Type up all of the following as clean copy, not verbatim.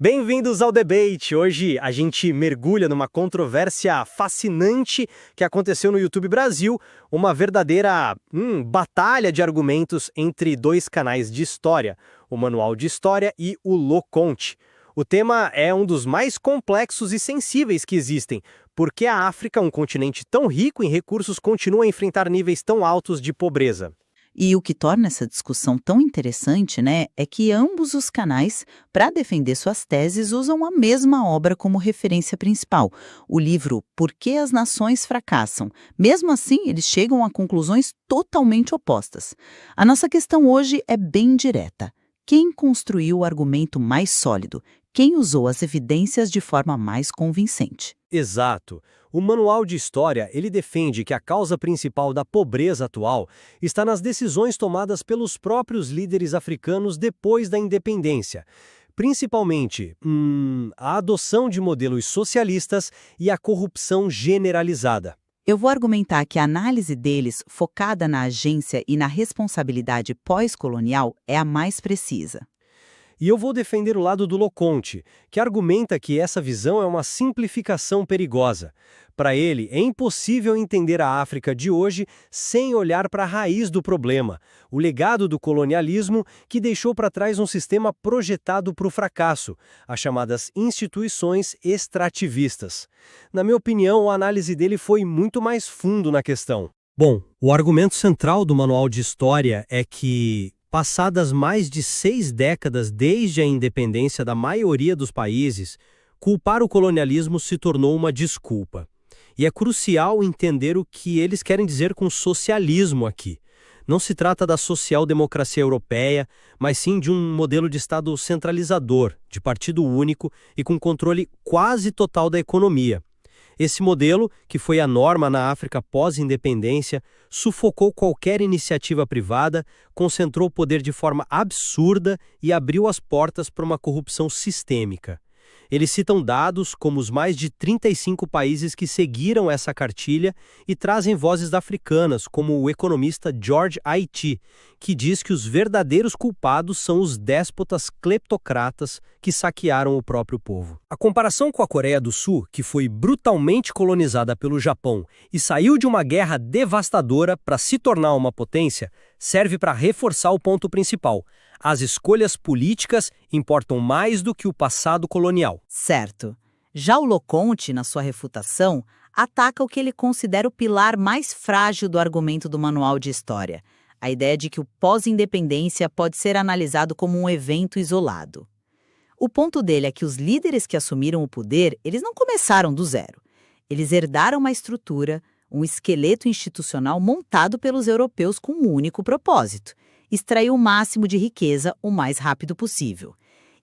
Bem-vindos ao debate. Hoje a gente mergulha numa controvérsia fascinante que aconteceu no YouTube Brasil, uma verdadeira batalha de argumentos entre dois canais de história, o Manual de História e o Loconte. O tema é um dos mais complexos e sensíveis que existem, porque a África, um continente tão rico em recursos, continua a enfrentar níveis tão altos de pobreza. E o que torna essa discussão tão interessante, é que ambos os canais, para defender suas teses, usam a mesma obra como referência principal, o livro Por que as Nações Fracassam. Mesmo assim, eles chegam a conclusões totalmente opostas. A nossa questão hoje é bem direta. Quem construiu o argumento mais sólido? Quem usou as evidências de forma mais convincente? Exato. O Manual de História, ele defende que a causa principal da pobreza atual está nas decisões tomadas pelos próprios líderes africanos depois da independência. Principalmente, a adoção de modelos socialistas e a corrupção generalizada. Eu vou argumentar que a análise deles, focada na agência e na responsabilidade pós-colonial, é a mais precisa. E eu vou defender o lado do Loconte, que argumenta que essa visão é uma simplificação perigosa. Para ele, é impossível entender a África de hoje sem olhar para a raiz do problema, o legado do colonialismo que deixou para trás um sistema projetado para o fracasso, as chamadas instituições extrativistas. Na minha opinião, a análise dele foi muito mais fundo na questão. Bom, o argumento central do Manual de História é que, passadas mais de 6 décadas desde a independência da maioria dos países, culpar o colonialismo se tornou uma desculpa. E é crucial entender o que eles querem dizer com socialismo aqui. Não se trata da social-democracia europeia, mas sim de um modelo de Estado centralizador, de partido único e com controle quase total da economia. Esse modelo, que foi a norma na África pós-independência, sufocou qualquer iniciativa privada, concentrou o poder de forma absurda e abriu as portas para uma corrupção sistêmica. Eles citam dados como os mais de 35 países que seguiram essa cartilha e trazem vozes africanas, como o economista George Ayittey, que diz que os verdadeiros culpados são os déspotas cleptocratas que saquearam o próprio povo. A comparação com a Coreia do Sul, que foi brutalmente colonizada pelo Japão e saiu de uma guerra devastadora para se tornar uma potência, serve para reforçar o ponto principal. As escolhas políticas importam mais do que o passado colonial. Certo. Já o Loconte, na sua refutação, ataca o que ele considera o pilar mais frágil do argumento do Manual de História, a ideia de que o pós-independência pode ser analisado como um evento isolado. O ponto dele é que os líderes que assumiram o poder, eles não começaram do zero. Eles herdaram uma estrutura, um esqueleto institucional montado pelos europeus com um único propósito: extrair o máximo de riqueza o mais rápido possível.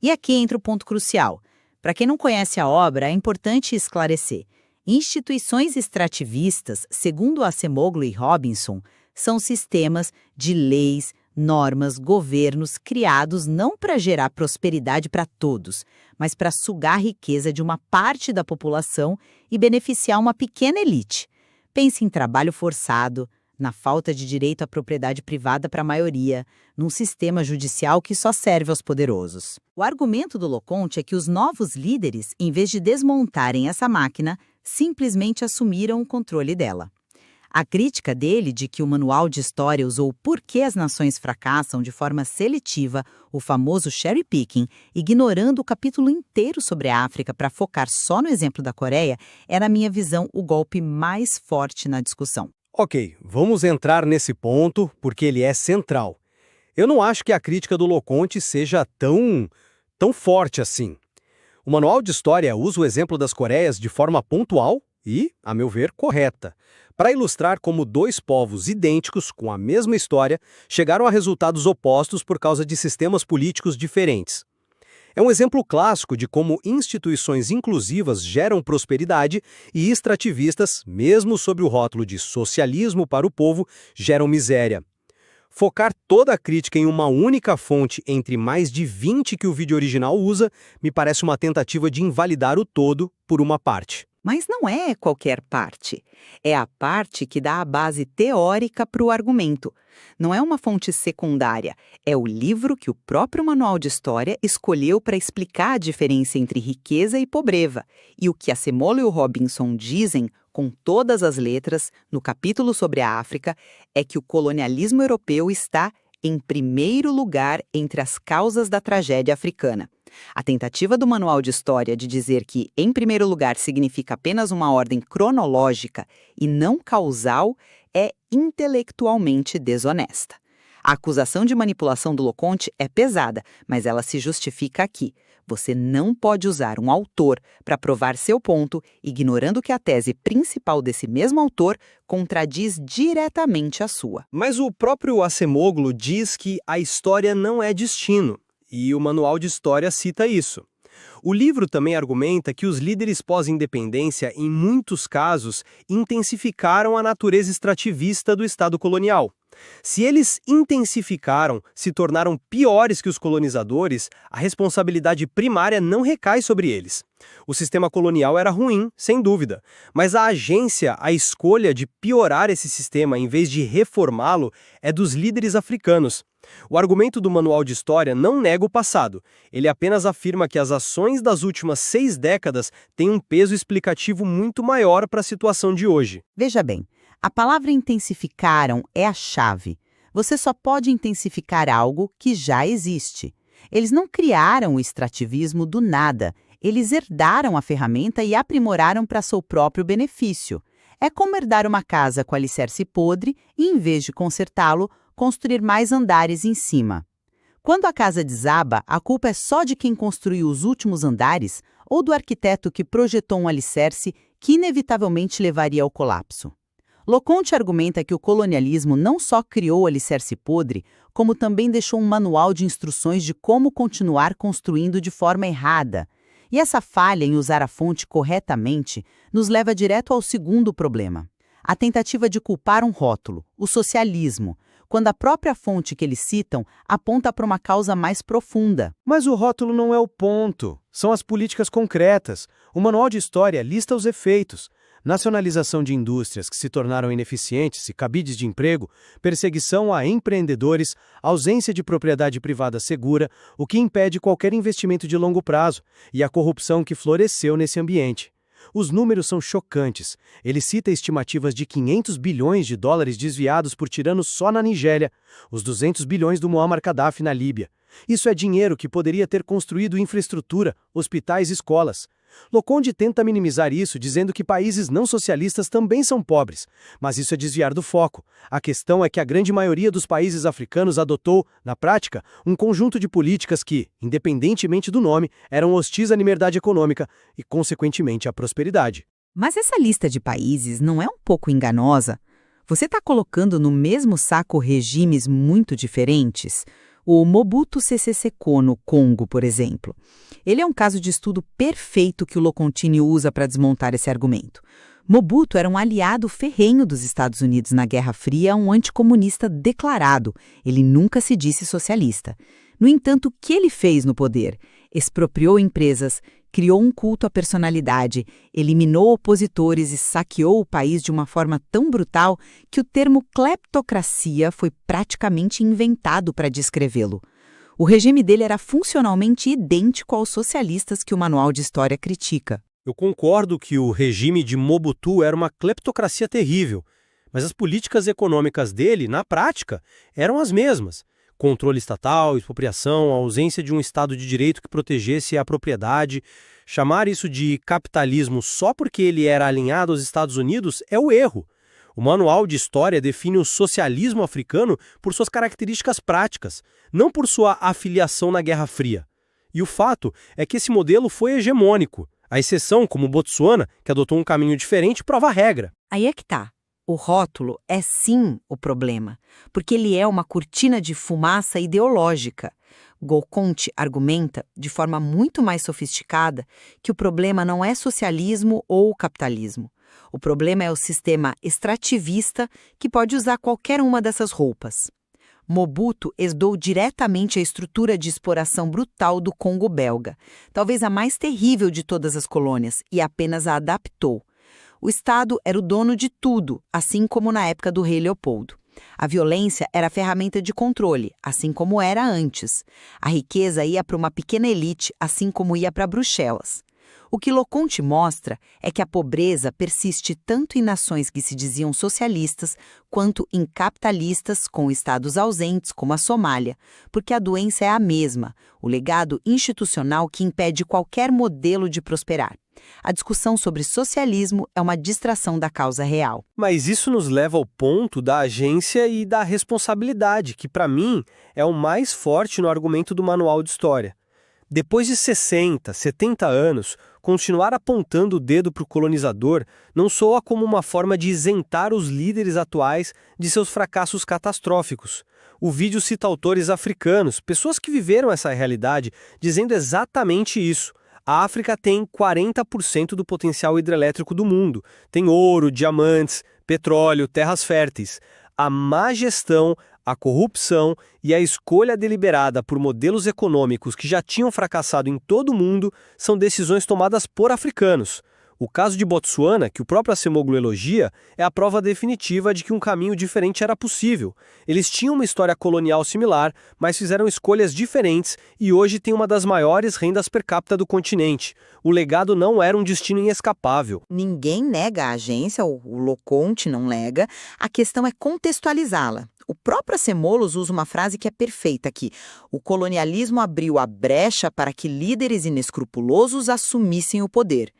E aqui entra o ponto crucial. Para quem não conhece a obra, é importante esclarecer. Instituições extrativistas, segundo Acemoglu e Robinson, são sistemas de leis, normas, governos criados não para gerar prosperidade para todos, mas para sugar a riqueza de uma parte da população e beneficiar uma pequena elite. Pense em trabalho forçado, na falta de direito à propriedade privada para a maioria, num sistema judicial que só serve aos poderosos. O argumento do Loconte é que os novos líderes, em vez de desmontarem essa máquina, simplesmente assumiram o controle dela. A crítica dele de que o Manual de História usou Por que as Nações Fracassam de forma seletiva, o famoso cherry picking, ignorando o capítulo inteiro sobre a África para focar só no exemplo da Coreia, é, na minha visão, o golpe mais forte na discussão. Ok, vamos entrar nesse ponto porque ele é central. Eu não acho que a crítica do Loconte seja tão forte assim. O Manual de História usa o exemplo das Coreias de forma pontual e, a meu ver, correta, para ilustrar como dois povos idênticos, com a mesma história, chegaram a resultados opostos por causa de sistemas políticos diferentes. É um exemplo clássico de como instituições inclusivas geram prosperidade e extrativistas, mesmo sob o rótulo de socialismo para o povo, geram miséria. Focar toda a crítica em uma única fonte entre mais de 20 que o vídeo original usa me parece uma tentativa de invalidar o todo por uma parte. Mas não é qualquer parte. É a parte que dá a base teórica para o argumento. Não é uma fonte secundária. É o livro que o próprio Manual de História escolheu para explicar a diferença entre riqueza e pobreza. E o que a Acemoglu e o Robinson dizem, com todas as letras, no capítulo sobre a África, é que o colonialismo europeu está em primeiro lugar entre as causas da tragédia africana. A tentativa do Manual de História de dizer que, em primeiro lugar, significa apenas uma ordem cronológica e não causal é intelectualmente desonesta. A acusação de manipulação do Loconte é pesada, mas ela se justifica aqui. Você não pode usar um autor para provar seu ponto, ignorando que a tese principal desse mesmo autor contradiz diretamente a sua. Mas o próprio Acemoglu diz que a história não é destino. E o Manual de História cita isso. O livro também argumenta que os líderes pós-independência, em muitos casos, intensificaram a natureza extrativista do Estado colonial. Se eles intensificaram, se tornaram piores que os colonizadores, a responsabilidade primária não recai sobre eles. O sistema colonial era ruim, sem dúvida, mas a agência, a escolha de piorar esse sistema em vez de reformá-lo, é dos líderes africanos. O argumento do Manual de História não nega o passado. Ele apenas afirma que as ações das últimas 6 décadas têm um peso explicativo muito maior para a situação de hoje. Veja bem, a palavra intensificaram é a chave. Você só pode intensificar algo que já existe. Eles não criaram o extrativismo do nada. Eles herdaram a ferramenta e aprimoraram para seu próprio benefício. É como herdar uma casa com alicerce podre e, em vez de consertá-lo, construir mais andares em cima. Quando a casa desaba, a culpa é só de quem construiu os últimos andares ou do arquiteto que projetou um alicerce que inevitavelmente levaria ao colapso. Loconte argumenta que o colonialismo não só criou o alicerce podre, como também deixou um manual de instruções de como continuar construindo de forma errada. E essa falha em usar a fonte corretamente nos leva direto ao segundo problema. A tentativa de culpar um rótulo, o socialismo, quando a própria fonte que eles citam aponta para uma causa mais profunda. Mas o rótulo não é o ponto. São as políticas concretas. O Manual de História lista os efeitos. Nacionalização de indústrias que se tornaram ineficientes e cabides de emprego, perseguição a empreendedores, ausência de propriedade privada segura, o que impede qualquer investimento de longo prazo, e a corrupção que floresceu nesse ambiente. Os números são chocantes. Ele cita estimativas de 500 bilhões de dólares desviados por tiranos só na Nigéria, os 200 bilhões do Muammar Gaddafi na Líbia. Isso é dinheiro que poderia ter construído infraestrutura, hospitais e escolas. Loconte tenta minimizar isso, dizendo que países não socialistas também são pobres, mas isso é desviar do foco. A questão é que a grande maioria dos países africanos adotou, na prática, um conjunto de políticas que, independentemente do nome, eram hostis à liberdade econômica e, consequentemente, à prosperidade. Mas essa lista de países não é um pouco enganosa? Você está colocando no mesmo saco regimes muito diferentes? O Mobutu Sese Seko no Congo, por exemplo. Ele é um caso de estudo perfeito que o Locontini usa para desmontar esse argumento. Mobutu era um aliado ferrenho dos Estados Unidos na Guerra Fria, um anticomunista declarado. Ele nunca se disse socialista. No entanto, o que ele fez no poder? Expropriou empresas, criou um culto à personalidade, eliminou opositores e saqueou o país de uma forma tão brutal que o termo cleptocracia foi praticamente inventado para descrevê-lo. O regime dele era funcionalmente idêntico aos socialistas que o Manual de História critica. Eu concordo que o regime de Mobutu era uma cleptocracia terrível, mas as políticas econômicas dele, na prática, eram as mesmas. Controle estatal, expropriação, ausência de um Estado de direito que protegesse a propriedade. Chamar isso de capitalismo só porque ele era alinhado aos Estados Unidos é o erro. O Manual de História define o socialismo africano por suas características práticas, não por sua afiliação na Guerra Fria. E o fato é que esse modelo foi hegemônico. A exceção, como Botsuana, que adotou um caminho diferente, prova a regra. Aí é que tá. O rótulo é sim o problema, porque ele é uma cortina de fumaça ideológica. Loconte argumenta, de forma muito mais sofisticada, que o problema não é socialismo ou capitalismo. O problema é o sistema extrativista que pode usar qualquer uma dessas roupas. Mobutu herdou diretamente a estrutura de exploração brutal do Congo belga, talvez a mais terrível de todas as colônias, e apenas a adaptou. O Estado era o dono de tudo, assim como na época do rei Leopoldo. A violência era a ferramenta de controle, assim como era antes. A riqueza ia para uma pequena elite, assim como ia para Bruxelas. O que Loconte mostra é que a pobreza persiste tanto em nações que se diziam socialistas, quanto em capitalistas com estados ausentes, como a Somália, porque a doença é a mesma, o legado institucional que impede qualquer modelo de prosperar. A discussão sobre socialismo é uma distração da causa real. Mas isso nos leva ao ponto da agência e da responsabilidade, que para mim é o mais forte no argumento do Manual de História. Depois de 60, 70 anos, continuar apontando o dedo para o colonizador não soa como uma forma de isentar os líderes atuais de seus fracassos catastróficos. O vídeo cita autores africanos, pessoas que viveram essa realidade, dizendo exatamente isso. A África tem 40% do potencial hidrelétrico do mundo. Tem ouro, diamantes, petróleo, terras férteis. A má gestão, a corrupção e a escolha deliberada por modelos econômicos que já tinham fracassado em todo o mundo são decisões tomadas por africanos. O caso de Botsuana, que o próprio Acemoglu elogia, é a prova definitiva de que um caminho diferente era possível. Eles tinham uma história colonial similar, mas fizeram escolhas diferentes e hoje têm uma das maiores rendas per capita do continente. O legado não era um destino inescapável. Ninguém nega a agência, o Loconte não nega, a questão é contextualizá-la. O próprio Acemoglu usa uma frase que é perfeita aqui. O colonialismo abriu a brecha para que líderes inescrupulosos assumissem o poder.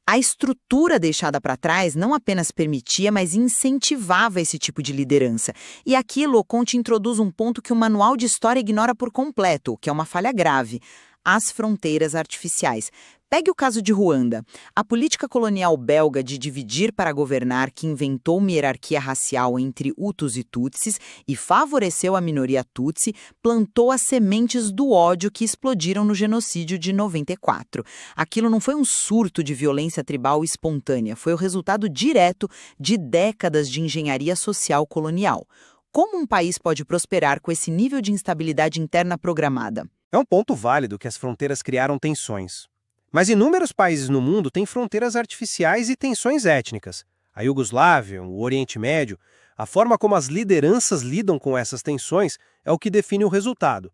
A estrutura deixada para trás não apenas permitia, mas incentivava esse tipo de liderança. E aqui Loconte introduz um ponto que o Manual de História ignora por completo, o que é uma falha grave: as fronteiras artificiais. Pegue o caso de Ruanda. A política colonial belga de dividir para governar, que inventou uma hierarquia racial entre Hutus e Tutsis e favoreceu a minoria Tutsi, plantou as sementes do ódio que explodiram no genocídio de 94. Aquilo não foi um surto de violência tribal espontânea, foi o resultado direto de décadas de engenharia social colonial. Como um país pode prosperar com esse nível de instabilidade interna programada? É um ponto válido que as fronteiras criaram tensões. Mas inúmeros países no mundo têm fronteiras artificiais e tensões étnicas. A Iugoslávia, o Oriente Médio, a forma como as lideranças lidam com essas tensões é o que define o resultado.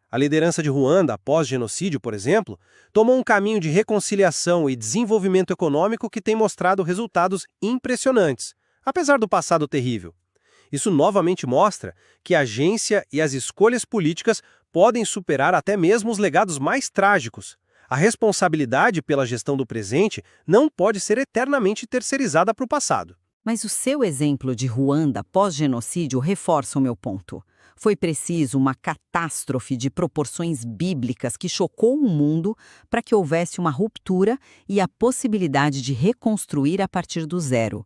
A liderança de Ruanda, após genocídio, por exemplo, tomou um caminho de reconciliação e desenvolvimento econômico que tem mostrado resultados impressionantes, apesar do passado terrível. Isso novamente mostra que a agência e as escolhas políticas podem superar até mesmo os legados mais trágicos. A responsabilidade pela gestão do presente não pode ser eternamente terceirizada para o passado. Mas o seu exemplo de Ruanda pós-genocídio reforça o meu ponto. Foi preciso uma catástrofe de proporções bíblicas que chocou o mundo para que houvesse uma ruptura e a possibilidade de reconstruir a partir do zero.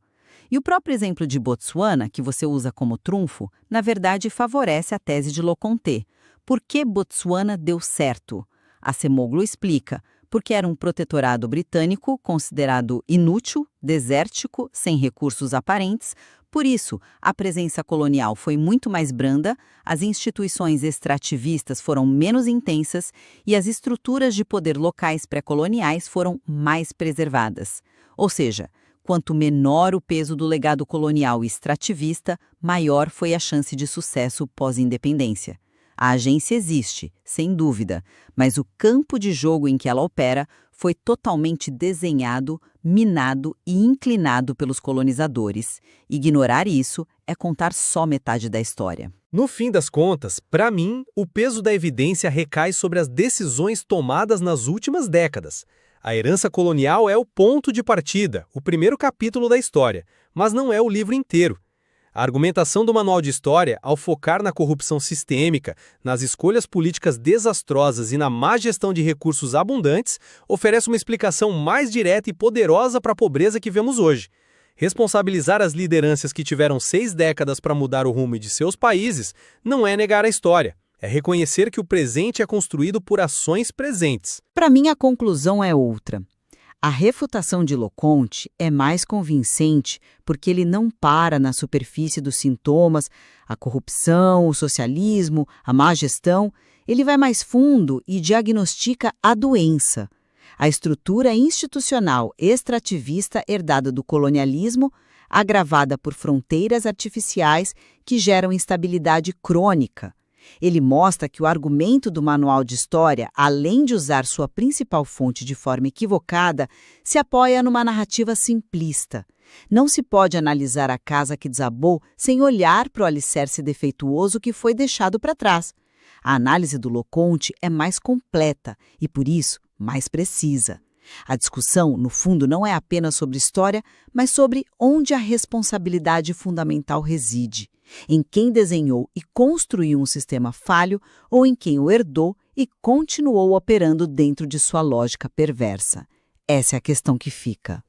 E o próprio exemplo de Botsuana, que você usa como trunfo, na verdade favorece a tese de Loconte. Por que Botsuana deu certo? Acemoglu explica, porque era um protetorado britânico considerado inútil, desértico, sem recursos aparentes. Por isso, a presença colonial foi muito mais branda, as instituições extrativistas foram menos intensas e as estruturas de poder locais pré-coloniais foram mais preservadas. Ou seja, quanto menor o peso do legado colonial extrativista, maior foi a chance de sucesso pós-independência. A agência existe, sem dúvida, mas o campo de jogo em que ela opera foi totalmente desenhado, minado e inclinado pelos colonizadores. Ignorar isso é contar só metade da história. No fim das contas, para mim, o peso da evidência recai sobre as decisões tomadas nas últimas décadas. A herança colonial é o ponto de partida, o primeiro capítulo da história, mas não é o livro inteiro. A argumentação do Manual de História, ao focar na corrupção sistêmica, nas escolhas políticas desastrosas e na má gestão de recursos abundantes, oferece uma explicação mais direta e poderosa para a pobreza que vemos hoje. Responsabilizar as lideranças que tiveram 6 décadas para mudar o rumo de seus países não é negar a história. É reconhecer que o presente é construído por ações presentes. Para mim, a conclusão é outra. A refutação de Loconte é mais convincente porque ele não para na superfície dos sintomas, a corrupção, o socialismo, a má gestão. Ele vai mais fundo e diagnostica a doença. A estrutura institucional extrativista herdada do colonialismo, agravada por fronteiras artificiais que geram instabilidade crônica. Ele mostra que o argumento do Manual de História, além de usar sua principal fonte de forma equivocada, se apoia numa narrativa simplista. Não se pode analisar a casa que desabou sem olhar para o alicerce defeituoso que foi deixado para trás. A análise do Loconte é mais completa e, por isso, mais precisa. A discussão, no fundo, não é apenas sobre história, mas sobre onde a responsabilidade fundamental reside. Em quem desenhou e construiu um sistema falho ou em quem o herdou e continuou operando dentro de sua lógica perversa. Essa é a questão que fica.